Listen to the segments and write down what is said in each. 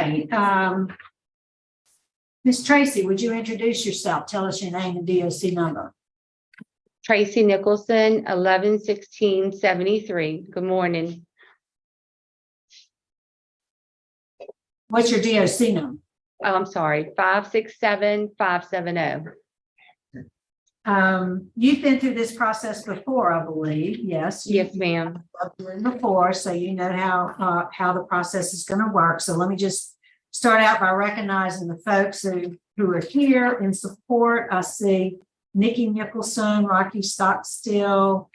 Okay. Ms. Tracy, would you introduce yourself? Tell us your name and DOC number. Tracy Nichelson, 111673. Good morning. What's your DOC number? Oh, I'm sorry, 567570. You've been through this process before, I believe. Yes. Yes, ma'am. Before, so you know how the process is going to work. So let me just start out by recognizing the folks who are here in support. I see Nikki Nicholson, Rocky Stockstill,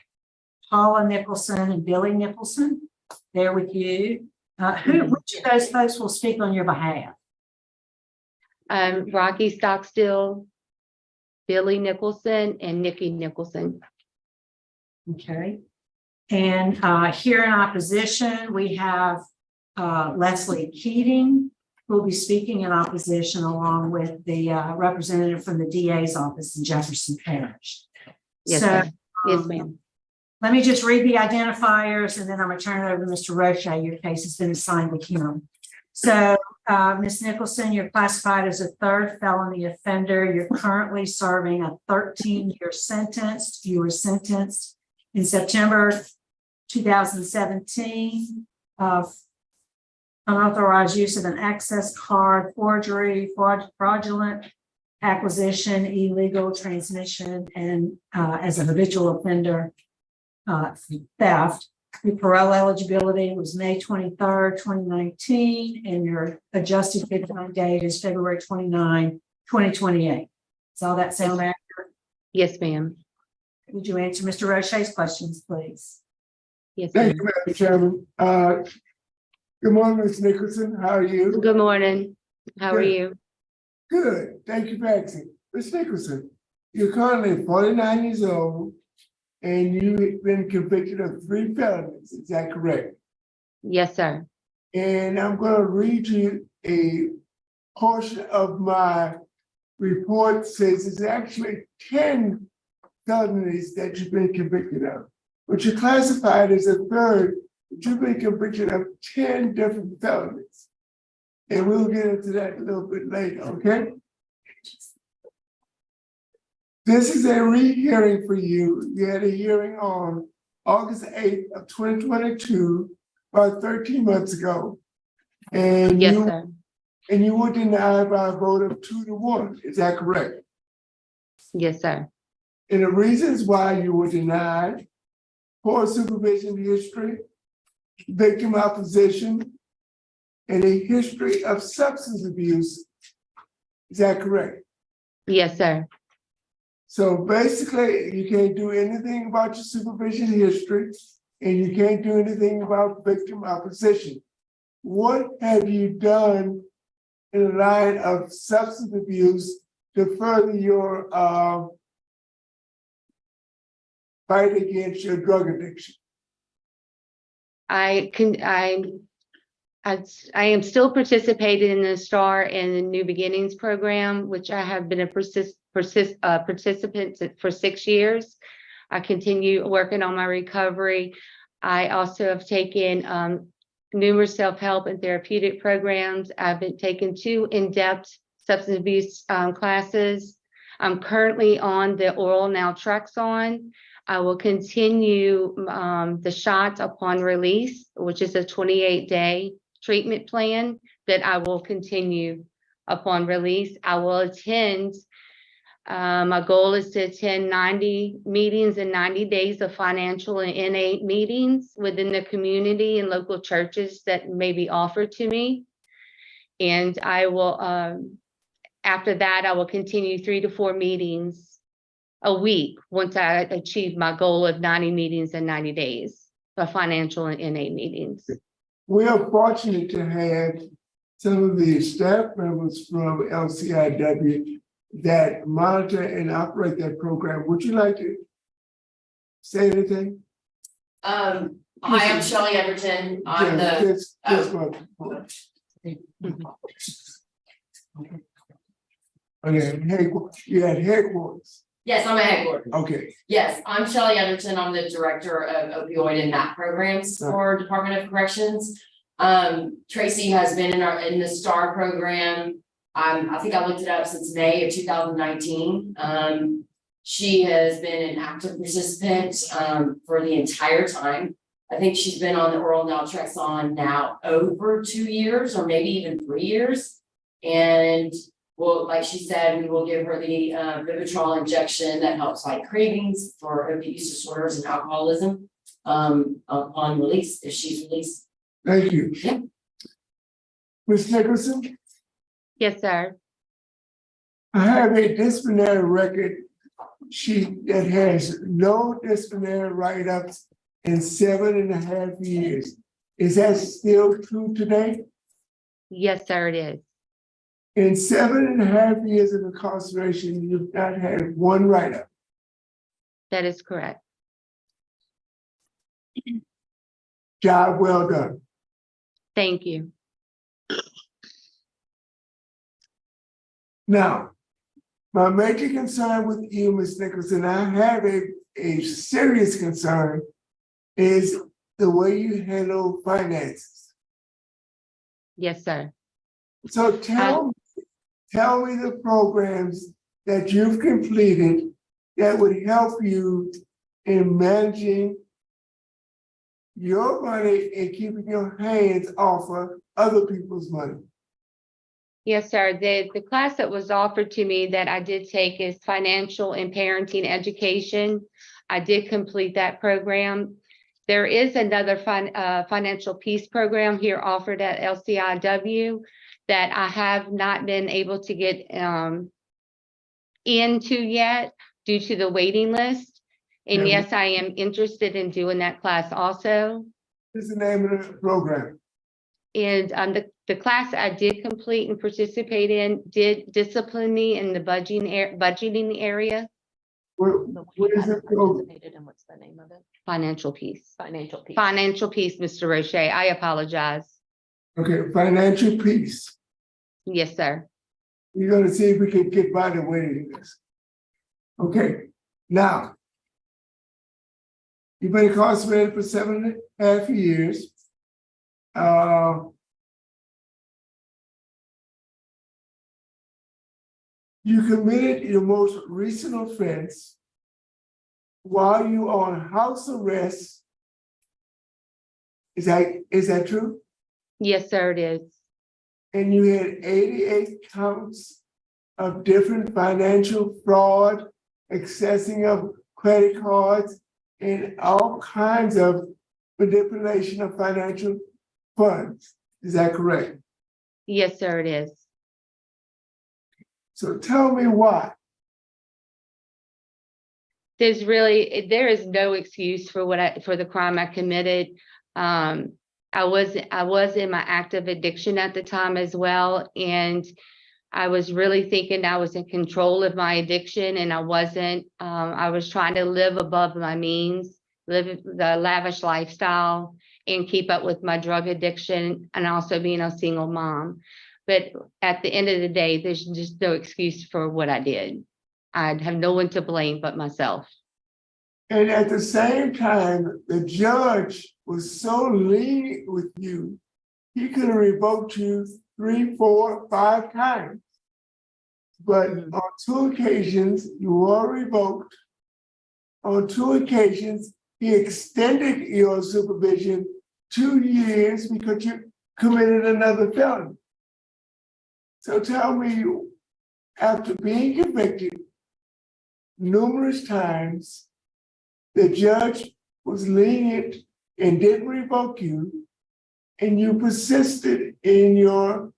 Paula Nicholson, and Billy Nicholson. They're with you. Which of those folks will speak on your behalf? Rocky Stockstill, Billy Nicholson, and Nikki Nicholson. Okay. And here in opposition, we have Leslie Keating, who will be speaking in opposition along with the representative from the DA's office in Jefferson Parish. Yes, so, ma'am. Yes, ma'am. Let me just read the identifiers and then I'm going to turn it over to Mr. Roche. Your case has been assigned with him. So, Ms. Nicholson, you're classified as a third felony offender. You're currently serving a 13-year sentence. You were sentenced in September 2017 of unauthorized use of an access card, forgery, fraudulent acquisition, illegal transmission, and as a habitual offender, theft. Your parole eligibility was May 23rd, 2019, and your adjusted deadline date is February 29, 2028. Does all that sound accurate? Yes, ma'am. Would you answer Mr. Roche's questions, please? Yes, Thank ma'am. you, Madam Chairman. Good morning, Ms. Nicholson. How are you? Good morning. How are Good. you? Good. Thank you for asking. Ms. Nicholson, you're currently 49 years old and you've been convicted of 3 felonies. Is that correct? Yes, sir. And I'm going to read you a portion of my report. Says it's actually 10 felonies that you've been convicted of, but you're classified as a third. You've been convicted of 10 different felonies. And we'll get into that a little bit later, okay? This is a rehearing for you. You had a hearing on August 8th of 2022, about 13 months ago. And Yes, sir. you were denied by a vote of 2-1. Is that correct? Yes, sir. And the reasons why you were denied: poor supervision history, victim opposition, and a history of substance abuse. Is that correct? Yes, sir. So basically, you can't do anything about your supervision history, and you can't do anything about victim opposition. What have you done in the line of substance abuse to further your fight against your drug addiction? I am still participating in the STAR and the New Beginnings program, which I have been a participant for 6 years. I continue working on my recovery. I also have taken numerous self-help and therapeutic programs. I've been taking 2 in-depth substance abuse classes. I'm currently on the oral naltrexone. I will continue the shots upon release, which is a 28-day treatment plan that I will continue upon release. I will attend, my goal is to attend 90 meetings in 90 days of financial and inmate meetings within the community and local churches that may be offered to me. And I will, after that, I will continue 3 to 4 meetings a week once I achieve my goal of 90 meetings in 90 days of financial and inmate meetings. We are fortunate to have some of the staff members from LCIW that monitor and operate that program. Would you like to say anything? Hi, I'm Shelley Everton. I'm Yes, the. just okay, you had headquarters. Yes, I'm a headquarters. Okay, Yes, I'm Shelley Everton. I'm the director of opioid and MAP programs for Department of Corrections. Tracy has been in the STAR program. I think I looked it up since May of 2019. She has been an active participant, for the entire time. I think she's been on the oral naltrexone now over 2 years, or maybe even 3 years. And well, like she said, we will give her the Habitual injection that helps fight cravings for opioid use disorders and alcoholism upon release, if she's released. Thank you. Yeah. Ms. Nicholson, Yes, sir. I have a disciplinary record sheet that has no disciplinary write-ups in 7.5 years. Is that still true today? Yes, sir, it is. In 7.5 years of incarceration, you've not had one write-up. That is correct. Job well done. Thank you. Now, my major concern with you, Ms. Nicholson, I have a serious concern, is the way you handle finances. Yes, sir. So tell me the programs that you've completed that would help you in managing your money and keeping your hands off of other people's money. Yes, sir. The class that was offered to me that I did take is financial and parenting education. I did complete that program. There is another financial peace program here offered at LCIW that I have not been able to get into yet due to the waiting list. And Yeah. yes, I am interested in doing that class also. What's the name of the program? And the class I did complete and participate in did discipline me in the budgeting area. What is it called? Participated in, what's the name of it? Financial peace. Financial piece. Financial peace, Mr. Roche. I apologize. Okay, financial peace. Yes, sir. We're gonna see if we can get by the waiting list. Okay, now. You've been incarcerated for 7.5 years. You committed your most recent offense while you on house arrest. Is that true? Yes, sir, it is. And you had 88 counts of different financial fraud, accessing of credit cards, and all kinds of manipulation of financial funds. Is that correct? Yes, sir, it is. So tell me why. There is no excuse for for the crime I committed. I was in my active addiction at the time as well, and I was really thinking I was in control of my addiction, and I wasn't. I was trying to live above my means, live the lavish lifestyle, and keep up with my drug addiction, and also being a single mom. But at the end of the day, there's just no excuse for what I did. I have no one to blame but myself. And at the same time, the judge was so lenient with you, he could have revoked you 3, 4, 5 times. But on 2 occasions, you were revoked. On 2 occasions, he extended your supervision 2 years because you committed another felony. So tell me, after being convicted numerous times, the judge was lenient and didn't revoke you, and you persisted in your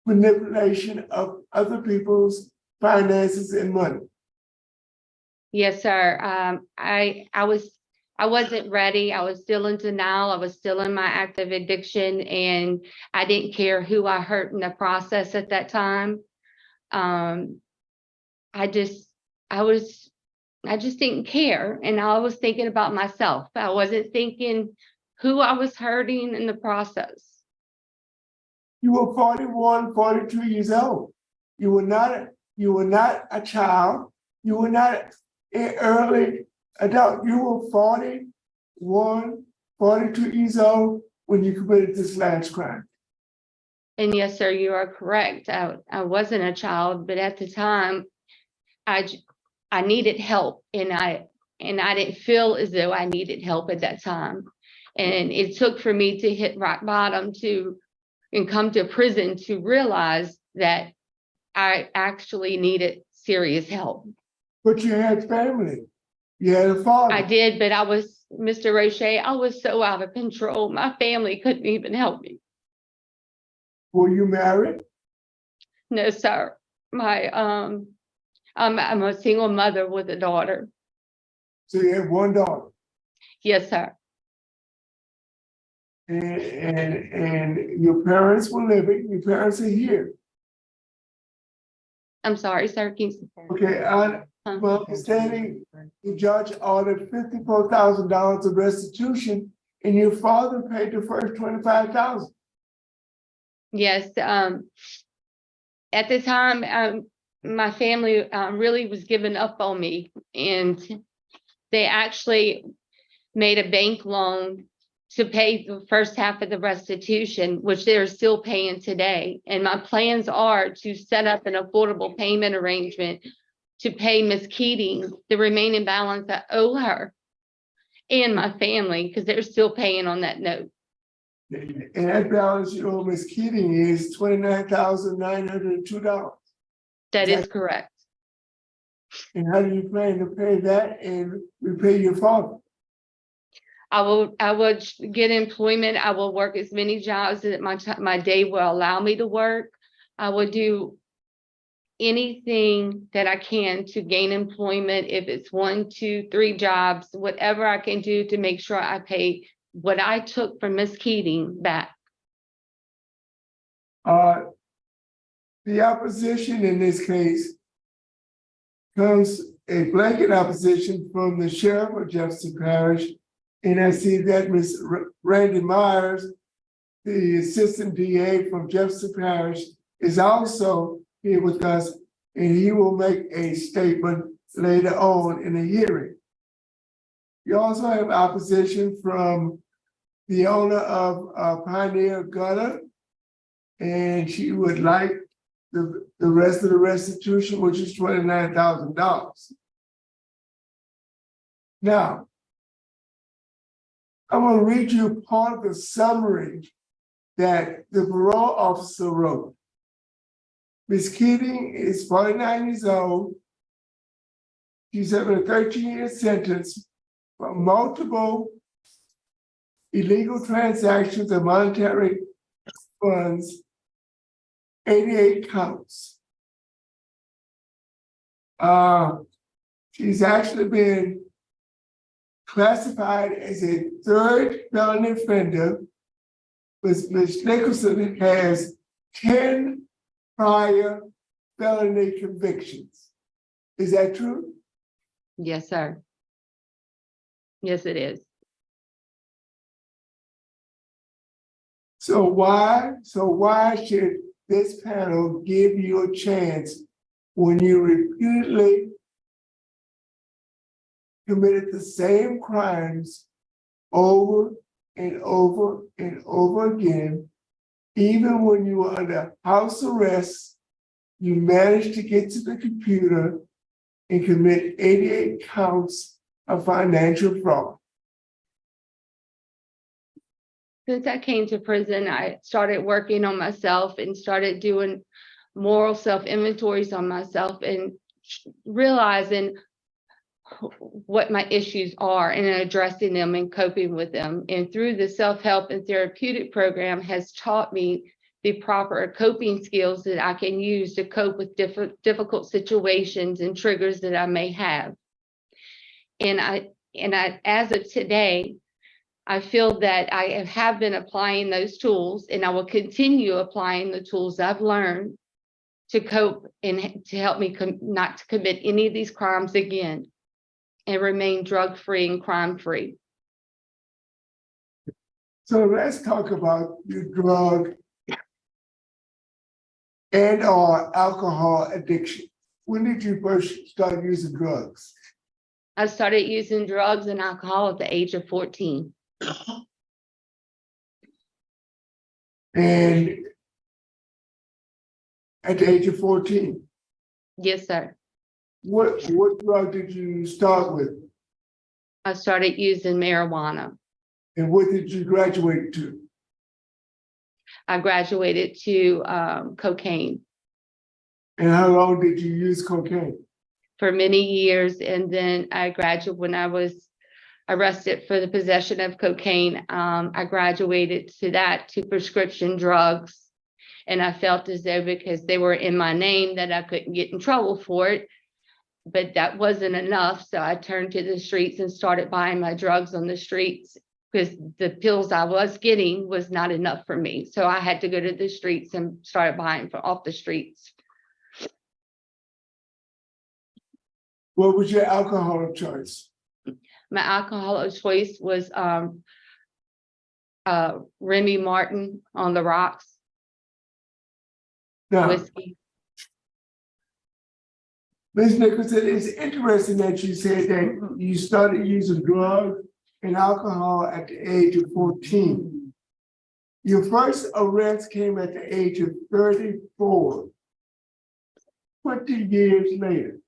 manipulation of other people's finances and money. Yes, sir. I wasn't ready. I was still in denial. I was still in my active addiction, and I didn't care who I hurt in the process at that time. I just didn't care. And I was thinking about myself. I wasn't thinking who I was hurting in the process. You were 41, 42 years old. You were not a child. You were not an early adult. You were 41, 42 years old when you committed this last crime? And yes, sir, you are correct. I wasn't a child, but at the time, I needed help, and I didn't feel as though I needed help at that time. And it took for me to hit rock bottom and come to prison to realize that I actually needed serious help. But you had family, you had a father. I did, but Mr. Roche, I was so out of control. My family couldn't even help me. Were you married? No, sir. I'm a single mother with a daughter. So you had one daughter, Yes, sir. and your parents were living, your parents are here. I'm sorry, sir. Can you- Okay, my understanding, the judge ordered $54,000 of restitution, and your father paid the first $25,000. Yes, at the time, my family really was giving up on me, and they actually made a bank loan to pay the first half of the restitution, which they're still paying today. And my plans are to set up an affordable payment arrangement to pay Ms. Keating the remaining balance I owe her and my family, because they're still paying on that note. And that balance you owe Ms. Keating is $29,902. That is correct. And how do you plan to pay that and repay your father? I will get employment. I will work as many jobs that my day will allow me to work. I will do anything that I can to gain employment. If it's 1, 2, 3 jobs, whatever I can do to make sure I pay what I took from Miss Keating back. The opposition in this case comes a blanket opposition from the sheriff of Jefferson Parish. And I see that Ms. Randy Myers, the assistant DA from Jefferson Parish, is also here with us, and he will make a statement later on in the hearing. You also have opposition from the owner of Pioneer Gutter, and she would like the rest of the restitution, which is $29,000. Now, I'm going to read you part of the summary that the parole officer wrote. Ms. Keating is 49 years old. She's having a 13-year sentence for multiple illegal transactions of monetary funds, 88 counts. She's actually been classified as a 3rd felony offender, but Ms. Nicholson has 10 prior felony convictions. Is that true? Yes, sir. Yes, it is. So why should this panel give you a chance when you repeatedly committed the same crimes over and over and over again? Even when you were under house arrest, you managed to get to the computer and commit 88 counts of financial fraud. Since I came to prison, I started working on myself and started doing moral self-inventories on myself and realizing what my issues are and addressing them and coping with them. And through the self-help and therapeutic program has taught me the proper coping skills that I can use to cope with difficult situations and triggers that I may have. And I, as of today, I feel that I have been applying those tools, and I will continue applying the tools I've learned to cope and to help me not to commit any of these crimes again and remain drug-free and crime-free. So let's talk about your drug and or alcohol addiction. When did you first start using drugs? I started using drugs and alcohol at the age of 14. And at the age of 14, Yes, sir. what drug did you start with? I started using marijuana. And what did you graduate to? I graduated to cocaine And how long did you use cocaine? for many years. And then I graduated when I was arrested for the possession of cocaine. I graduated to prescription drugs. And I felt as though because they were in my name that I couldn't get in trouble for it. But that wasn't enough. So I turned to the streets and started buying my drugs on the streets because the pills I was getting was not enough for me. So I had to go to the streets and started buying off the streets. What was your alcohol of choice? My alcohol of choice was Remy Martin on the rocks, Now, whiskey. Ms. Nicholson, it's interesting that you said that you started using drugs and alcohol at the age of 14. Your first arrest came at the age of 34, 20 years later.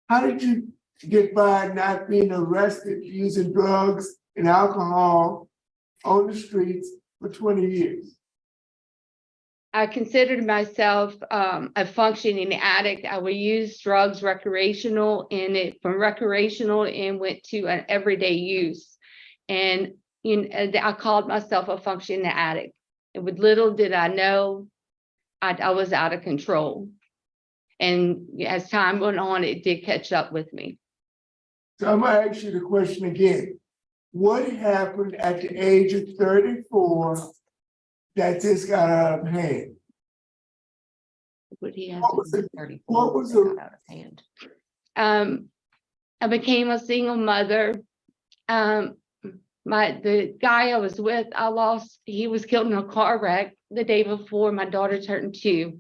How did you get by not being arrested using drugs and alcohol on the streets for 20 years? I considered myself a functioning addict. I would use drugs recreational and from recreational and went to an everyday use. And I called myself a functioning addict. And with little did I know, I was out of control. And as time went on, it did catch up with me. So I'm gonna ask you the question again. What happened at the age of 34 that this got out of hand? What he has What was to it? do 34 What was got the- out of hand. I became a single mother. The guy I was with, he was killed in a car wreck the day before my daughter turned 2.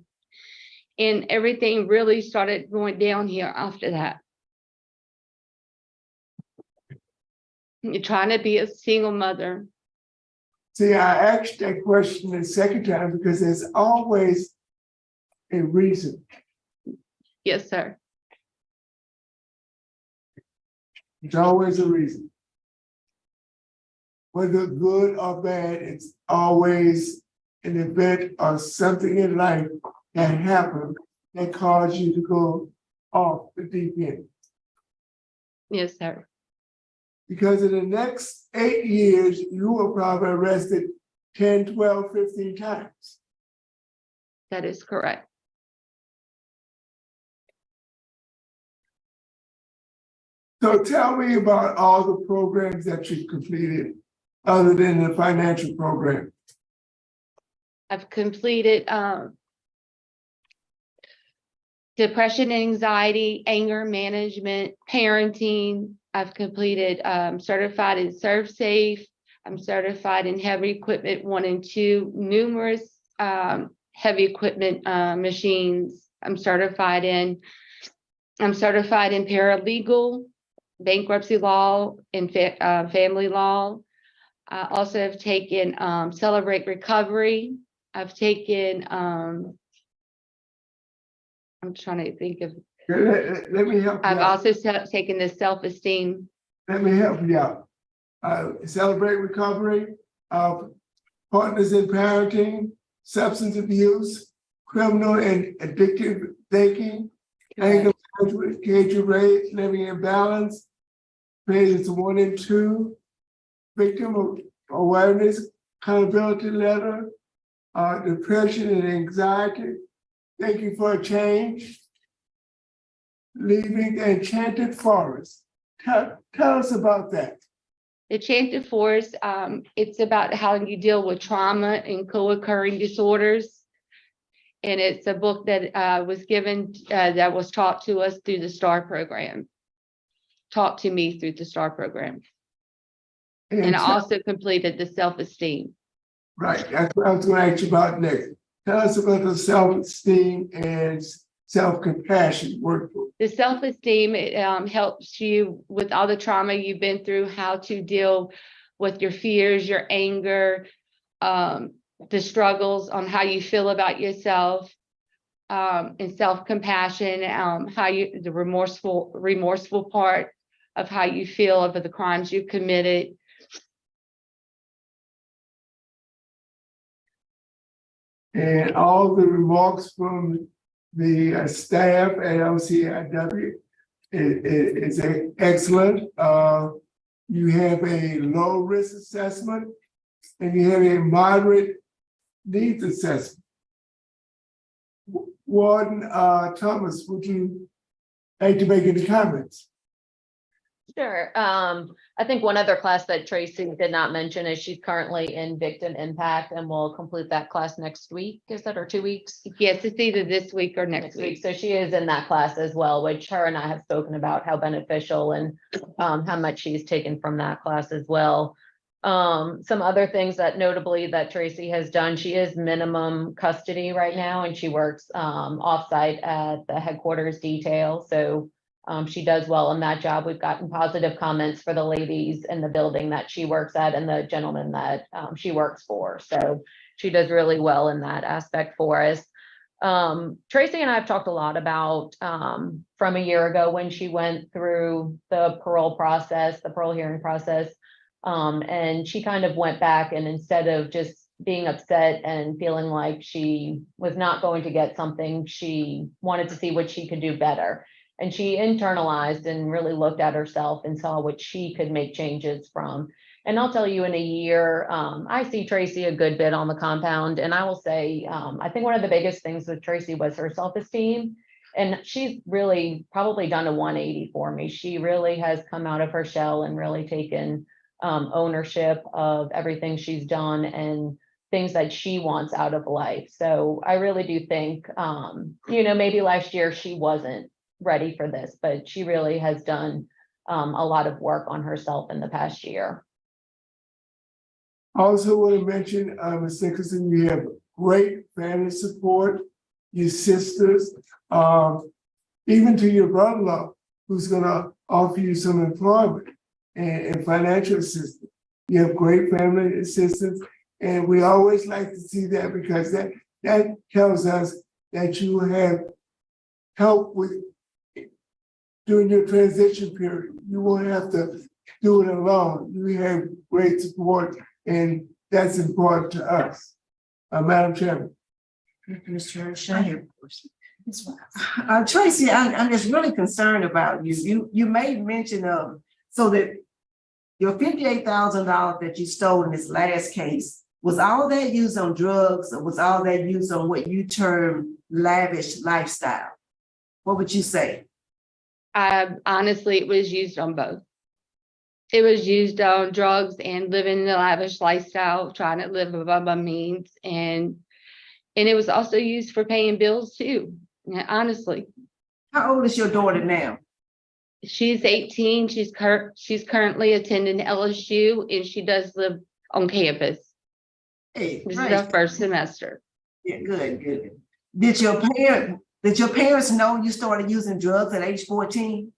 And everything really started going down here after that. You're trying to be a single mother. See, I asked that question the second time because there's always a reason. Yes, sir. There's always a reason. Whether good or bad, it's always an event or something in life that happened that caused you to go off the deep end. Yes, sir. Because in the next 8 years, you were probably arrested 10, 12, 15 times. That is correct. So tell me about all the programs that you've completed, other than the financial program. I've completed depression, anxiety, anger management, parenting. I've completed certified in Serve Safe. I'm certified in heavy equipment 1 and 2, numerous heavy equipment machines. I'm certified in paralegal, bankruptcy law, and family law. I also have taken Celebrate Recovery. I've taken I'm trying to think of. Let me help you I've out. also taken the self-esteem. Let me help you out. Celebrate Recovery, Partners in Parenting, Substance Abuse, Criminal and Addictive Thinking, Anger Management, Cage Rate, Living in Balance, pages 1 and 2, Victim Awareness, Accountability Letter, Depression and Anxiety, Thinking for a Change, Leaving the Enchanted Forest. Tell us about that. The Enchanted Forest, it's about how you deal with trauma and co-occurring disorders. And it's a book that was given, that was taught to us through the STAR program. Taught to me through the STAR program. And I also completed the self-esteem. Right, that's what I was going to ask you about next. Tell us about the self-esteem and self-compassion workbook. The self-esteem, it helps you with all the trauma you've been through, how to deal with your fears, your anger, the struggles on how you feel about yourself, and self-compassion, the remorseful part of how you feel over the crimes you've committed. And all the remarks from the staff at LCIW is excellent. You have a low risk assessment and you have a moderate needs assessment. Warden Thomas, would you like to make any comments? Sure. I think one other class that Tracy did not mention is she's currently in victim impact and will complete that class next week. Is that or 2 weeks? Yes, it's either this week or next week. So she is in that class as well, which her and I have spoken about how beneficial and how much she's taken from that class as well. Some other things that notably that Tracy has done, she is minimum custody right now, and she works offsite at the headquarters detail. So she does well in that job. We've gotten positive comments for the ladies in the building that she works at and the gentleman that she works for. So she does really well in that aspect for us. Tracy and I have talked a lot about from a year ago when she went through the parole process, the parole hearing process. And she kind of went back, and instead of just being upset and feeling like she was not going to get something, she wanted to see what she could do better. And she internalized and really looked at herself and saw what she could make changes from. And I'll tell you, in a year, I see Tracy a good bit on the compound. And I will say, I think one of the biggest things with Tracy was her self-esteem. And she's really probably done a 180 for me. She really has come out of her shell and really taken ownership of everything she's done and things that she wants out of life. So I really do think, maybe last year she wasn't ready for this, but she really has done a lot of work on herself in the past year. I also want to mention, Ms. Nicholson, you have great family support, your sisters, even to your brother-in-law, who's going to offer you some employment and financial assistance. You have great family assistance, and we always like to see that because that tells us that you have help with during your transition period. You won't have to do it alone. You have great support, and that's important to us. Madam Chairman. Mr. O'Shea. Tracy, I'm just really concerned about you. You made mention of, so that your $58,000 that you stole in this last case, was all that used on drugs, or was all that used on what you term lavish lifestyle? What would you say? Honestly, it was used on both. It was used on drugs and living in a lavish lifestyle, trying to live above my means. And it was also used for paying bills too, honestly. How old is your daughter now? She's 18. She's currently attending LSU, and she does live on campus. Hey, This right. is her first semester. Yeah, good. Did your parents know you started using drugs at age 14?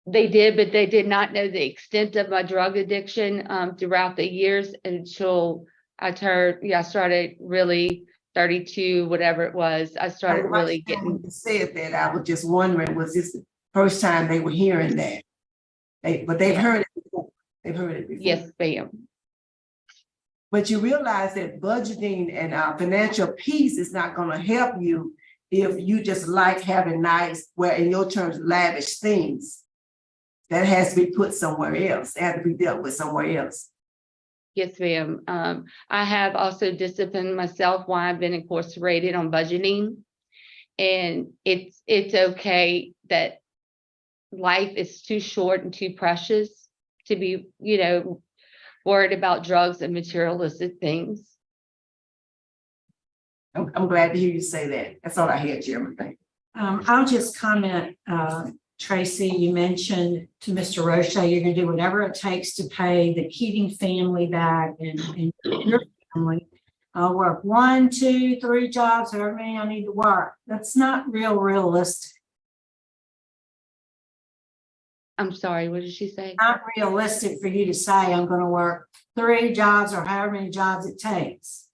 They did, but they did not know the extent of my drug addiction throughout the years until I started really 32, whatever it was. I started really getting. You said that, I was just wondering, was this the first time they were hearing that? But they've heard it before. They've heard it before. Yes, ma'am. But you realize that budgeting and financial peace is not going to help you if you just like having nice, well, in your terms, lavish things. That has to be put somewhere else. It has to be dealt with somewhere else. Yes, ma'am. I have also disciplined myself while I've been incarcerated on budgeting. And it's okay that life is too short and too precious to be, worried about drugs and materialistic things. I'm glad to hear you say that. That's all I had, Chairman. Thank you. I'll just comment, Tracy, you mentioned to Mr. Roche, you're gonna do whatever it takes to pay the Keating family back and your family. I'll work 1, 2, 3 jobs, however many I need to work. That's not realistic. I'm sorry, what did she say? Not realistic for you to say, I'm gonna work 3 jobs or however many jobs it takes.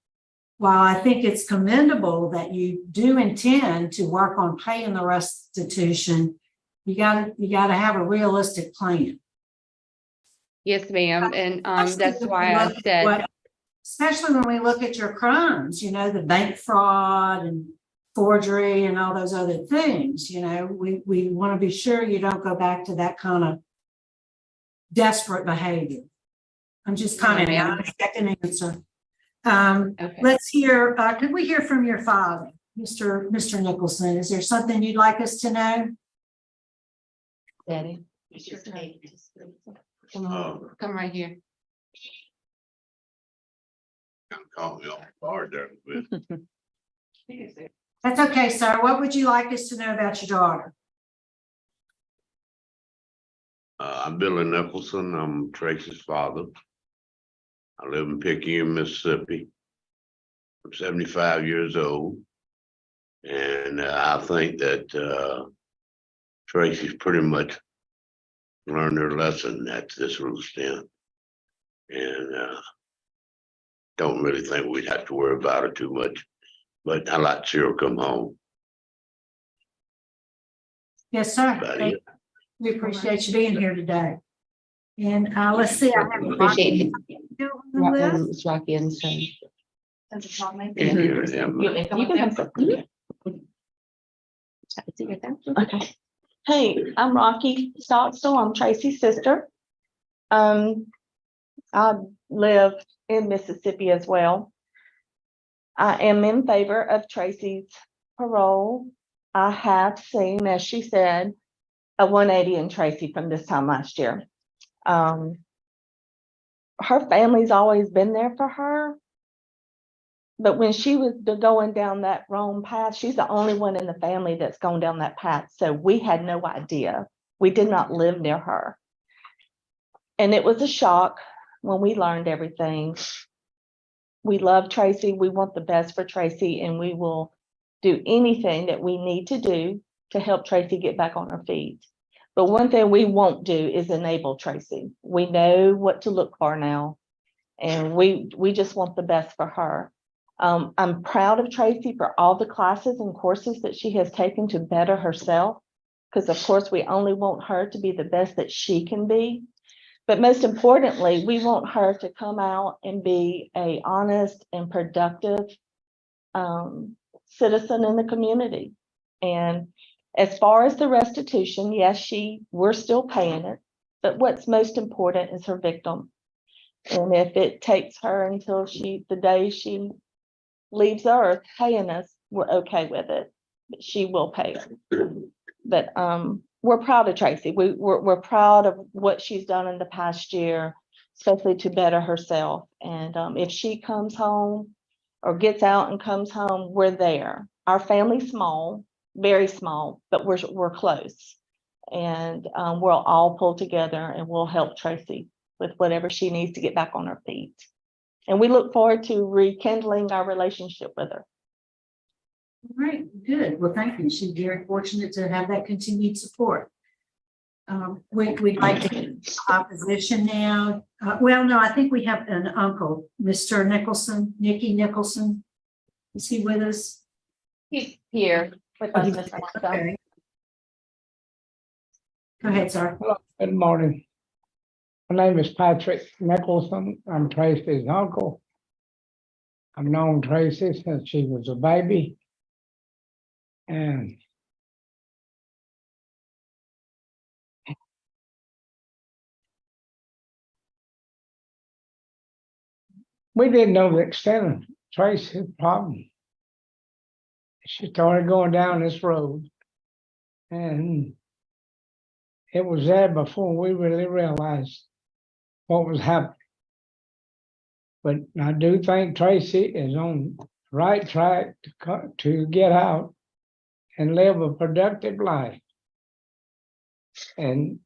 While I think it's commendable that you do intend to work on paying the restitution, you gotta have a realistic plan. Yes, ma'am, and Especially that's when why we I look at said, especially when we look at your crimes, the bank fraud and forgery and all those other things, we want to be sure you don't go back to that kind of desperate behavior. I'm just commenting, I ma'am. don't expect an answer. okay. Let's hear, could we hear from your father, Mr. Nicholson? Is there something you'd like us to know? Daddy. Come right here. Call me off guard there a bit. That's okay, sir. What would you like us to know about your daughter? I'm Billy Nicholson. I'm Tracy's father. I live in Picayune, Mississippi. I'm 75 years old. And I think that Tracy's pretty much learned her lesson at this extent. And don't really think we'd have to worry about her too much. But I like to see her come home. Yes, sir. About Thank- it. We appreciate you being here today. And let's see, I have Appreciate it. Rocky on the list. It's Rocky and Son. Can't hear him. You can come sit. Okay. Hey, I'm Rocky Stockstill. I'm Tracy's sister. I live in Mississippi as well. I am in favor of Tracy's parole. I have seen, as she said, a 180 in Tracy from this time last year. Her family's always been there for her. But when she was going down that wrong path, she's the only one in the family that's gone down that path. So we had no idea. We did not live near her. And it was a shock when we learned everything. We love Tracy. We want the best for Tracy, and we will do anything that we need to do to help Tracy get back on her feet. But one thing we won't do is enable Tracy. We know what to look for now, and we just want the best for her. I'm proud of Tracy for all the classes and courses that she has taken to better herself, because of course we only want her to be the best that she can be. But most importantly, we want her to come out and be an honest and productive citizen in the community. And as far as the restitution, yes, we're still paying it, but what's most important is her victim. And if it takes her until the day she leaves Earth paying us, we're okay with it, but she will pay it. But we're proud of Tracy. We're proud of what she's done in the past year, especially to better herself. And if she comes home or gets out and comes home, we're there. Our family's small, very small, but we're close. And we'll all pull together and we'll help Tracy with whatever she needs to get back on her feet. And we look forward to rekindling our relationship with her. All right, good. Well, thank you. She's very fortunate to have that continued support. We'd like to get opposition now. Well, no, I think we have an uncle, Mr. Nicholson, Nicky Nicholson. Is he with us? He's here with us, Mr. Martha. Okay. Go ahead, sir. Hello, good morning. My name is Patrick Nicholson. I'm Tracy's uncle. I've known Tracy since she was a baby. And we didn't know the extent of Tracy's problem. She started going down this road, and it was there before we really realized what was happening. But I do think Tracy is on the right track to get out and live a productive life and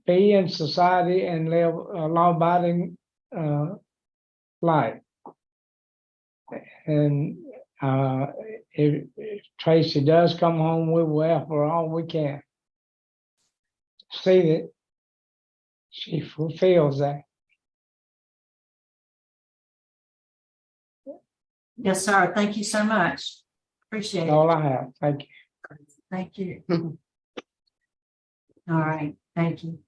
be in society and live a law-abiding life. And if Tracy does come home, we will help her all we can. see that she fulfills that. Yes, sir. Thank you so much. Appreciate That's it. all I have. Thank you. Thank you. All right, thank you.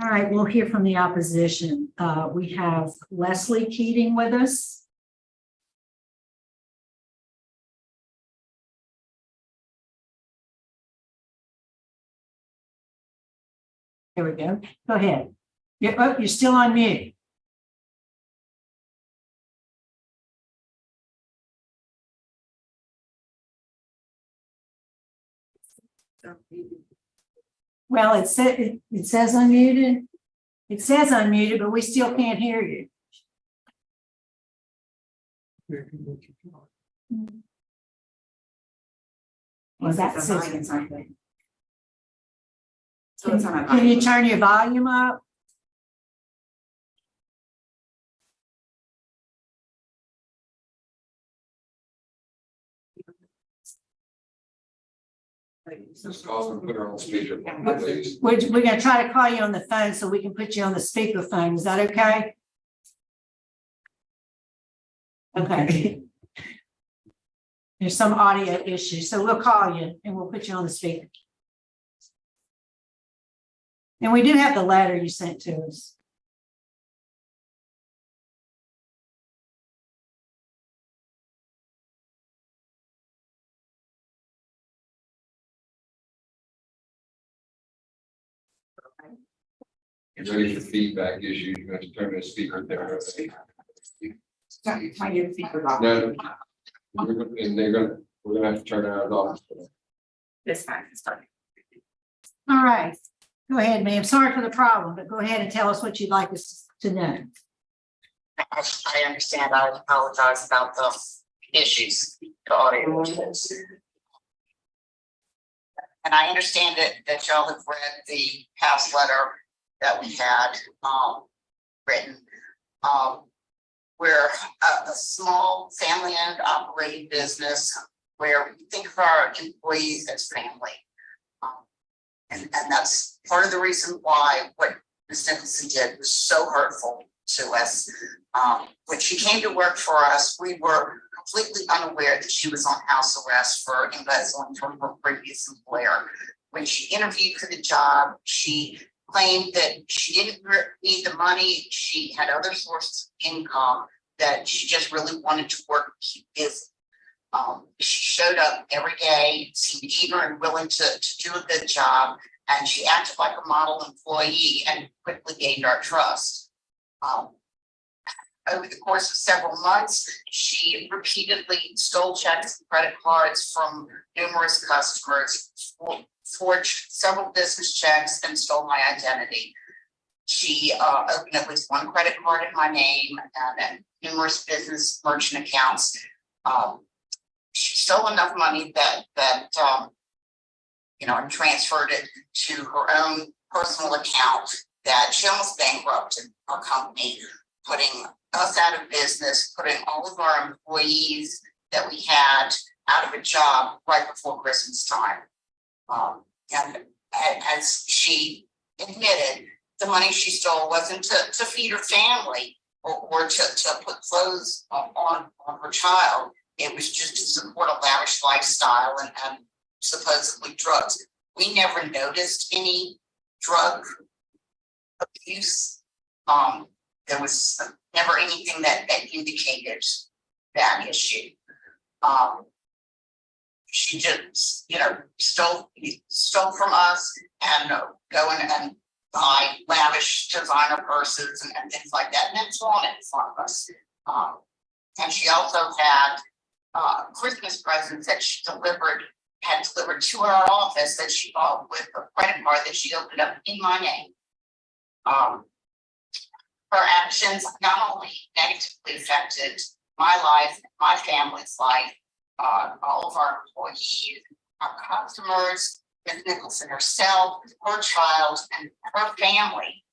All right, we'll hear from the opposition. We have Leslie Keating with us. Here we go. Go ahead. You're still on mute. Well, it says unmuted. It says unmuted, but we still can't hear you. Well, that's something. Can you turn your volume up? We're gonna try to call you on the phone so we can put you on the speakerphone. Is that okay? Okay. There's some audio issue, so we'll call you and we'll put you on the speaker. And we do have the letter you sent to us. Ready for feedback issues, you have to turn the speaker there. No, we're gonna have to turn ours off. This time, all right, go ahead, ma'am. Sorry for the problem, but go ahead and tell us what you'd like us to know. I understand. I apologize about the issues, the audio issues. And I understand that y'all have read the past letter that we had written. We're a small family-owned operating business where we think of our employees as family. And that's part of the reason why what Ms. Nichelson did was so hurtful to us. When she came to work for us, we were completely unaware that she was on house arrest for embezzling from her previous employer. When she interviewed for the job, she claimed that she didn't need the money. She had other sources of income, that she just really wanted to work and keep busy. She showed up every day, seemed eager and willing to do a good job, and she acted like a model employee and quickly gained our trust. Over the course of several months, she repeatedly stole checks and credit cards from numerous customers, forged several business checks, and stole my identity. She opened at least one credit card in my name and numerous business merchant accounts. She stole enough money that and transferred it to her own personal account that she almost bankrupted our company, putting us out of business, putting all of our employees that we had out of a job right before Christmas time. And as she admitted, the money she stole wasn't to feed her family or to put clothes on her child. It was just to support a lavish lifestyle and supposedly drugs. We never noticed any drug abuse. There was never anything that indicated that issue. She just, stole from us and go in and buy lavish designer purses and things like that, and then flaunt it in front of us. And she also had Christmas presents that she had delivered to our office that she bought with a credit card that she opened up in my name. Her actions not only negatively affected my life, my family's life, all of our employees, our customers, Ms. Nichelson herself, her child, and her family,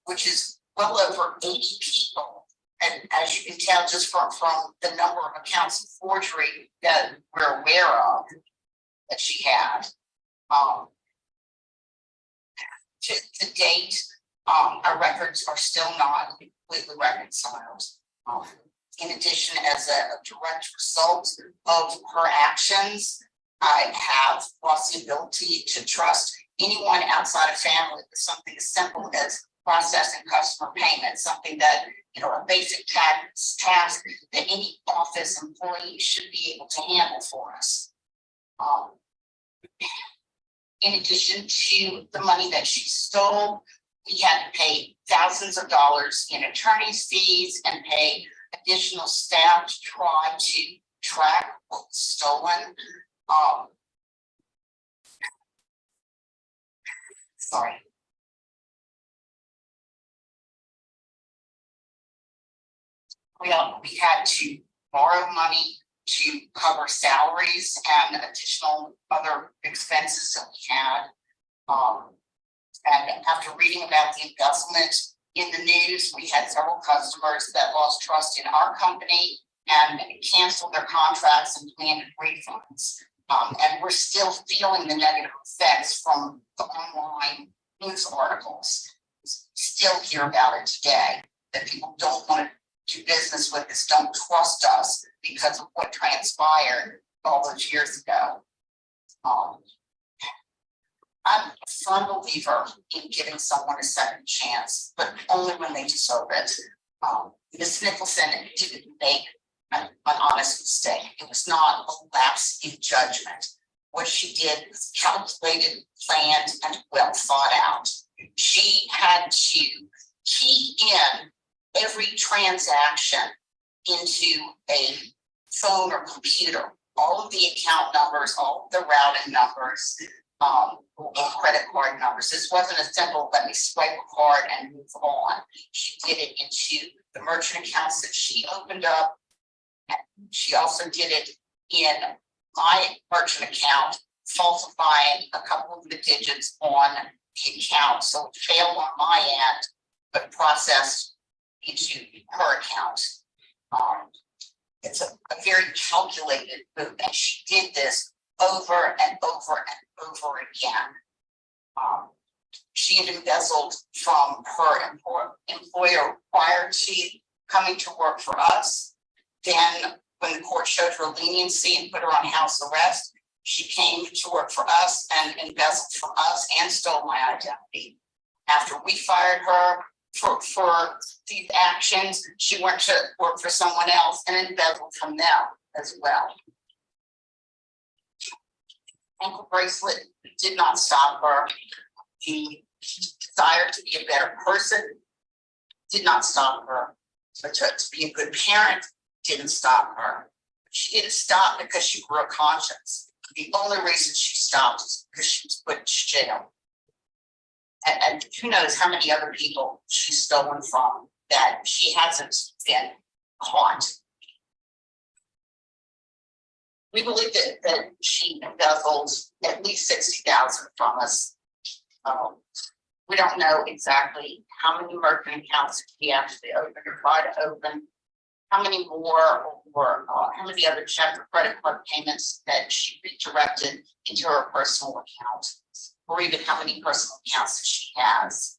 which is well over 80 people. And as you can tell, just from the number of accounts of forgery that we're aware of that she had. to date, our records are still not completely reconciled. In addition, as a direct result of her actions, I have lost the ability to trust anyone outside of family with something as simple as processing customer payment, something that, a basic task that any office employee should be able to handle for us. In addition to the money that she stole, we had to pay thousands of dollars in attorney's fees and pay additional staff to try to track what was stolen. Sorry. We had to borrow money to cover salaries and additional other expenses that we had. And after reading about the embezzlement in the news, we had several customers that lost trust in our company and canceled their contracts and demanded refunds. And we're still feeling the negative effects from the online news articles. We still hear about it today, that people don't want to do business with us, don't trust us because of what transpired all those years ago. I'm a firm believer in giving someone a second chance, but only when they deserve it. Ms. Nichelson didn't make an honest mistake. It was not a lapse in judgment. What she did was calculated, planned, and well thought out. She had to key in every transaction into a phone or computer, all of the account numbers, all of the routing numbers, credit card numbers. This wasn't a simple, let me swipe a card and move on. She did it into the merchant accounts that she opened up. She also did it in my merchant account, falsifying a couple of the digits on the account. So it failed on my end, but processed into her account. It's a very calculated move, and she did this over and over and over again. She had embezzled from her employer prior to coming to work for us. Then when the court showed her leniency and put her on house arrest, she came to work for us and embezzled from us and stole my identity. After we fired her for these actions, she went to work for someone else and embezzled from them as well. Ankle bracelet did not stop her. The desire to be a better person did not stop her. But to be a good parent didn't stop her. She didn't stop because she grew a conscience. The only reason she stopped is because she was put in jail. And who knows how many other people she's stolen from that she hasn't been caught. We believe that she embezzled at least $60,000 from us. We don't know exactly how many merchant accounts she actually opened or tried to open, how many more or how many other check or credit card payments that she redirected into her personal account, or even how many personal accounts that she has.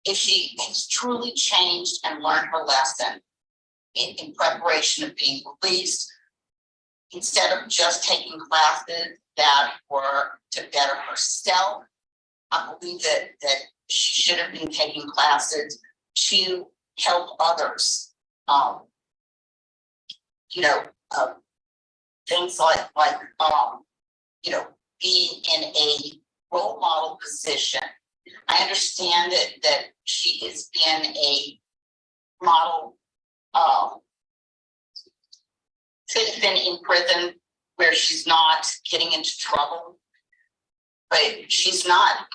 If she has truly changed and learned her lesson in preparation of being released, instead of just taking classes that were to better herself, I believe that she should have been taking classes to help others. Things like being in a role model position. I understand that she has been a model citizen in prison where she's not getting into trouble, but she's not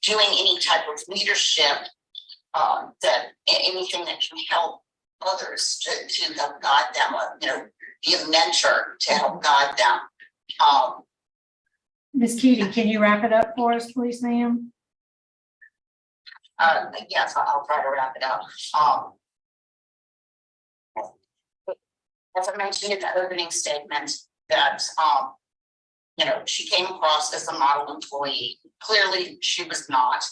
doing any type of leadership, that anything that can help others to help guide them, be a mentor to help guide them. Ms. Keating, can you wrap it up for us, please, ma'am? Yes, I'll try to wrap it up. As I mentioned in the opening statement, that she came across as a model employee. Clearly, she was not.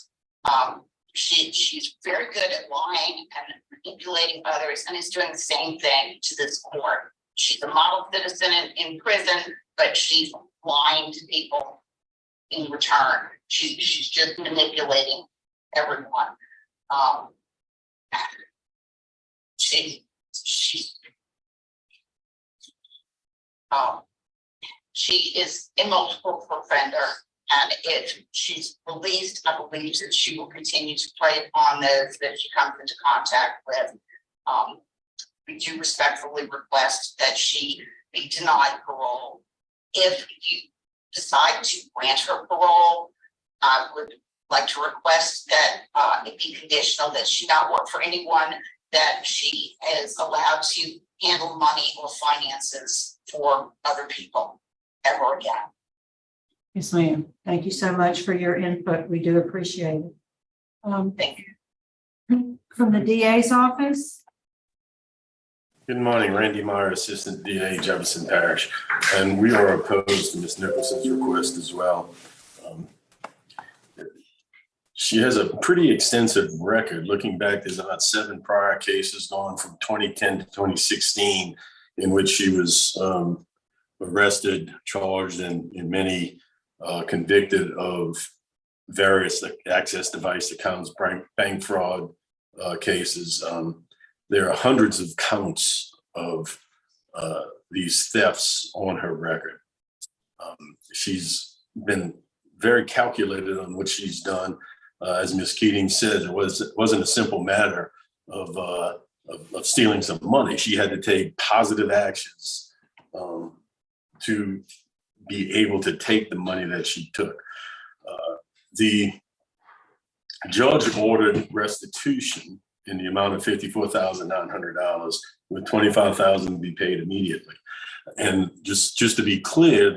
She's very good at lying and manipulating others and is doing the same thing to this court. She's a model citizen in prison, but she's lying to people in return. She's just manipulating everyone. She is a multiple offender, and if she's released, I believe that she will continue to prey upon those that she comes into contact with. We do respectfully request that she be denied parole. If you decide to grant her parole, I would like to request that it be conditional, that she not work for anyone that she is allowed to handle money or finances for other people ever again. Yes, ma'am. Thank you so much for your input. We do appreciate it. Thank you. From the DA's office, Good morning, Randy Meyer, Assistant DA, Jefferson Parish, and we are opposed to Ms. Nicholson's request as well. She has a pretty extensive record. Looking back, there's about 7 prior cases going from 2010 to 2016 in which she was arrested, charged, and in many convicted of various access device accounts, bank fraud cases. There are hundreds of counts of these thefts on her record. She's been very calculated on what she's done. As Ms. Keating said, it wasn't a simple matter of stealing some money. She had to take positive actions to be able to take the money that she took. The judge ordered restitution in the amount of $54,900, with $25,000 to be paid immediately. And just to be clear,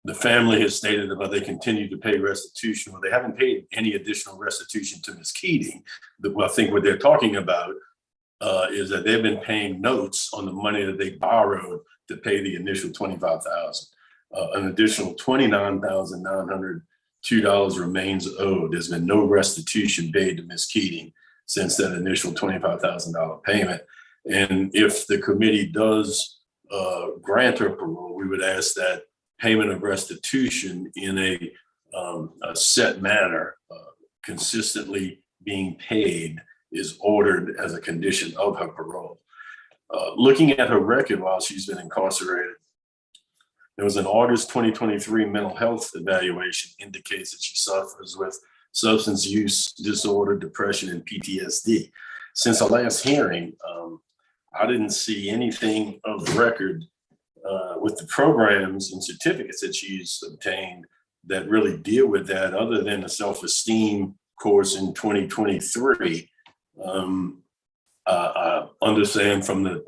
the family has stated that they continue to pay restitution. Well, they haven't paid any additional restitution to Ms. Keating. I think what they're talking about is that they've been paying notes on the money that they borrowed to pay the initial $25,000. An additional $29,902 remains owed. There's been no restitution paid to Ms. Keating since that initial $25,000 payment. And if the committee does grant her parole, we would ask that payment of restitution in a set manner, consistently being paid, is ordered as a condition of her parole. Looking at her record while she's been incarcerated, there was an August 2023 mental health evaluation indicates that she suffers with substance use disorder, depression, and PTSD. Since our last hearing, I didn't see anything of record with the programs and certificates that she's obtained that really deal with that, other than a self-esteem course in 2023. I understand from the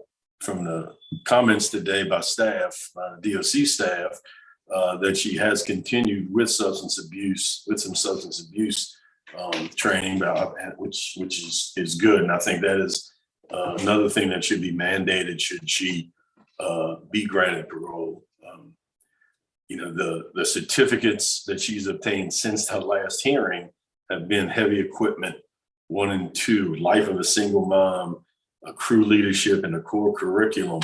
comments today by staff, DOC staff, that she has continued with some substance abuse training, which is good. And I think that is another thing that should be mandated should she be granted parole. The certificates that she's obtained since her last hearing have been heavy equipment 1 and 2, life of a single mom, a crew leadership, and a core curriculum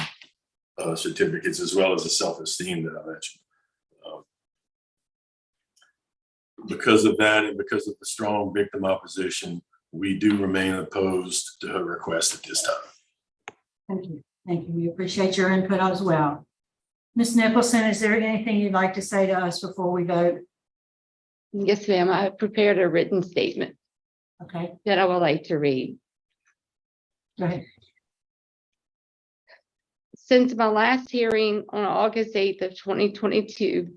certificates, as well as the self-esteem that I mentioned. Because of that, and because of the strong victim opposition, we do remain opposed to her request at this time. thank you. Thank you. We appreciate your input as well. Ms. Nicholson, is there anything you'd like to say to us before we vote? Yes, ma'am. I have prepared a written statement Okay, that I would like to read. go ahead. Since my last hearing on August 8th of 2022,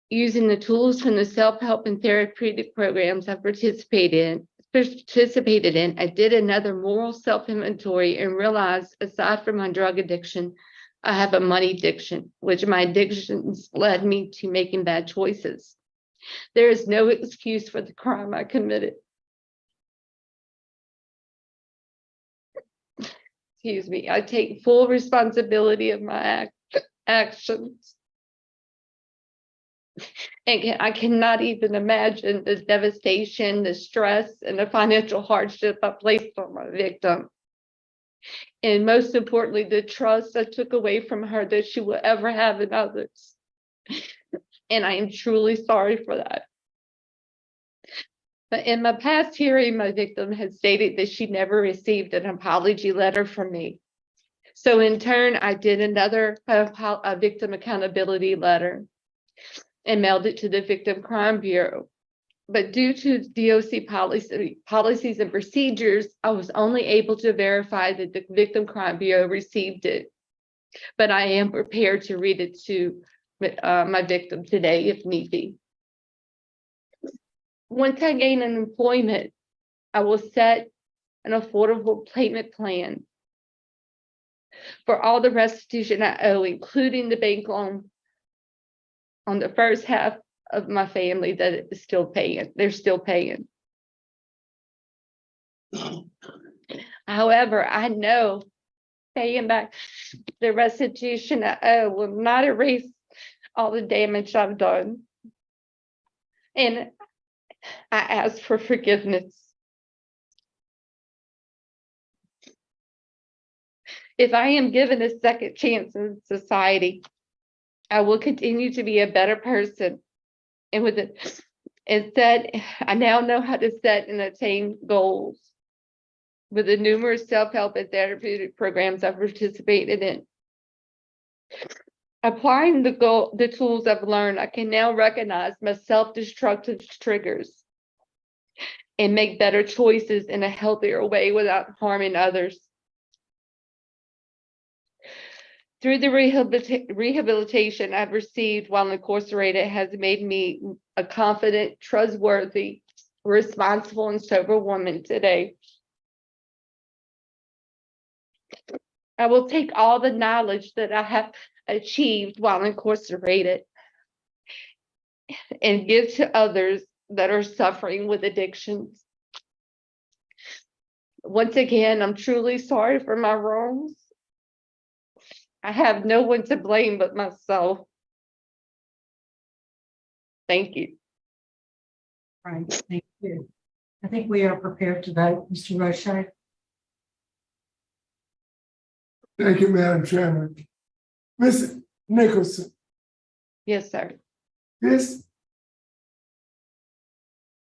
using the tools from the self-help and therapeutic programs I participated in, I did another moral self-inventory and realized, aside from my drug addiction, I have a money addiction, which my addictions led me to making bad choices. There is no excuse for the crime I committed. excuse me, I take full responsibility of my actions. And I cannot even imagine the devastation, the stress, and the financial hardship I placed on my victim. And most importantly, the trust I took away from her that she will ever have in others. And I am truly sorry for that. But in my past hearing, my victim has stated that she never received an apology letter from me. So in turn, I did another a victim accountability letter and mailed it to the Victim Crime Bureau. But due to DOC policies and procedures, I was only able to verify that the Victim Crime Bureau received it. But I am prepared to read it to my victim today if need be. Once I gain an employment, I will set an affordable payment plan for all the restitution I owe, including the bank loan on the first half of my family that is still paying. They're still paying. However, I know paying back the restitution I owe will not erase all the damage I've done. And I ask for forgiveness. If I am given a second chance in society, I will continue to be a better person. And with it, I now know how to set and attain goals with the numerous self-help and therapeutic programs I've participated in. Applying the tools I've learned, I can now recognize my self-destructive triggers and make better choices in a healthier way without harming others. Through the rehabilitation I've received while incarcerated has made me a confident, trustworthy, responsible, and sober woman today. I will take all the knowledge that I have achieved while incarcerated and give to others that are suffering with addictions. Once again, I'm truly sorry for my wrongs. I have no one to blame but myself. Thank you. Right, thank you. I think we are prepared to vote, Mr. Roche. Thank you, Madam Chairman. Ms. Nicholson, Yes, sir. this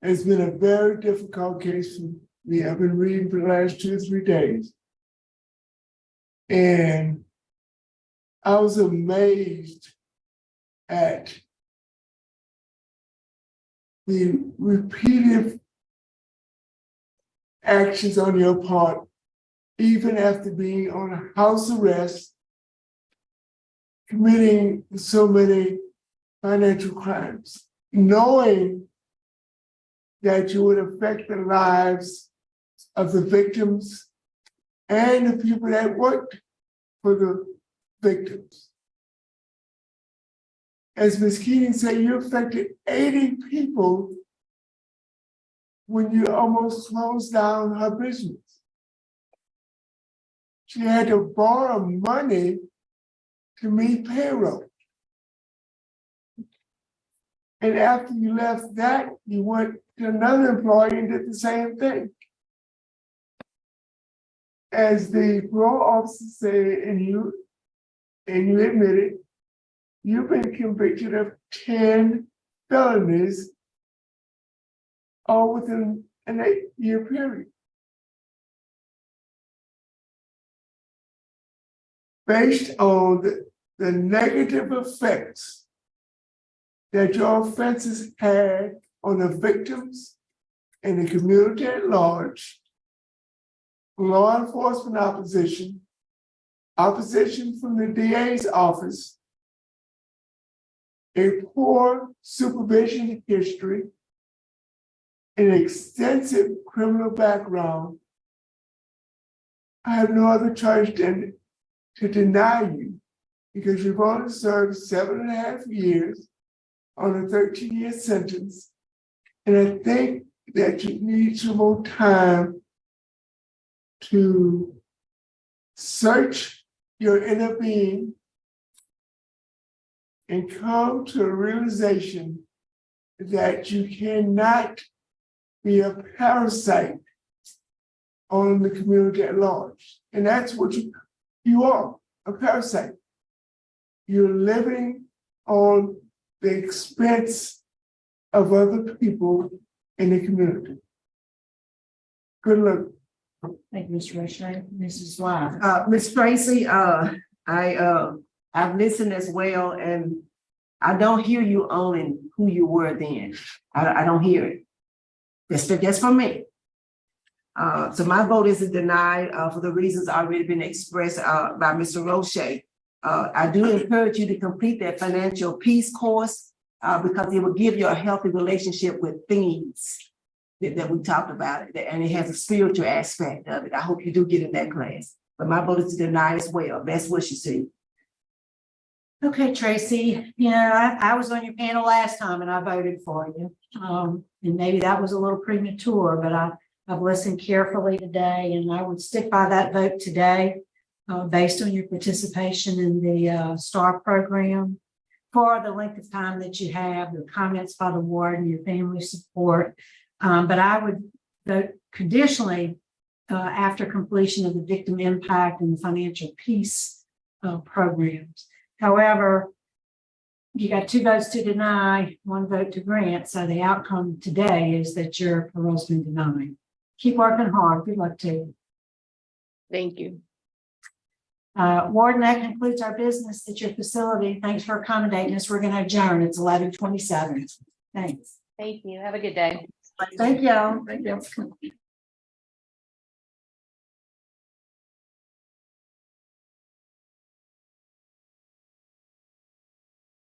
has been a very difficult case for me. I've been reading for the last 2 or 3 days. And I was amazed at the repeated actions on your part, even after being on house arrest, committing so many financial crimes, knowing that you would affect the lives of the victims and the people that worked for the victims. As Ms. Keating said, you affected 80 people when you almost closed down her business. She had to borrow money to meet payroll. And after you left that, you went to another employee and did the same thing. As the parole officer said, and you admitted, you've been convicted of 10 felonies, all within an 8-year period. Based on the negative effects that your offenses had on the victims and the community at large, law enforcement opposition from the DA's office, a poor supervision history, an extensive criminal background, I have no other choice than to deny you because you've only served 7.5 years on a 13-year sentence. And I think that you need some more time to search your inner being and come to a realization that you cannot be a parasite on the community at large. And that's what you are, a parasite. You're living on the expense of other people in the community. Good luck. Thank you, Mr. Rushay. Mrs. Wise. Ms. Tracy, I've listened as well, and I don't hear you owning who you were then. I don't hear it. That's for me. So my vote is to deny, for the reasons already been expressed, by Mr. Roche. I do encourage you to complete that financial peace course, because it will give you a healthy relationship with things that we talked about, and it has a spiritual aspect of it. I hope you do get in that class. But my vote is to deny as well. Best wishes to you. Okay, Tracy, you know, I was on your panel last time and I voted for you. And maybe that was a little premature, but I've listened carefully today and I would stick by that vote today, based on your participation in the STAR program for the length of time that you have, the comments by the warden, your family support. But I would vote conditionally after completion of the victim impact and the financial peace programs. However, you got 2 votes to deny, 1 vote to grant. So the outcome today is that your parole's been denied. Keep working hard. Good luck to you. Thank you. Warden, that concludes our business at your facility. Thanks for accommodating us. We're going to adjourn. It's 11:27. Thanks. Thank you. Have a good day. Thank y'all. Thank you.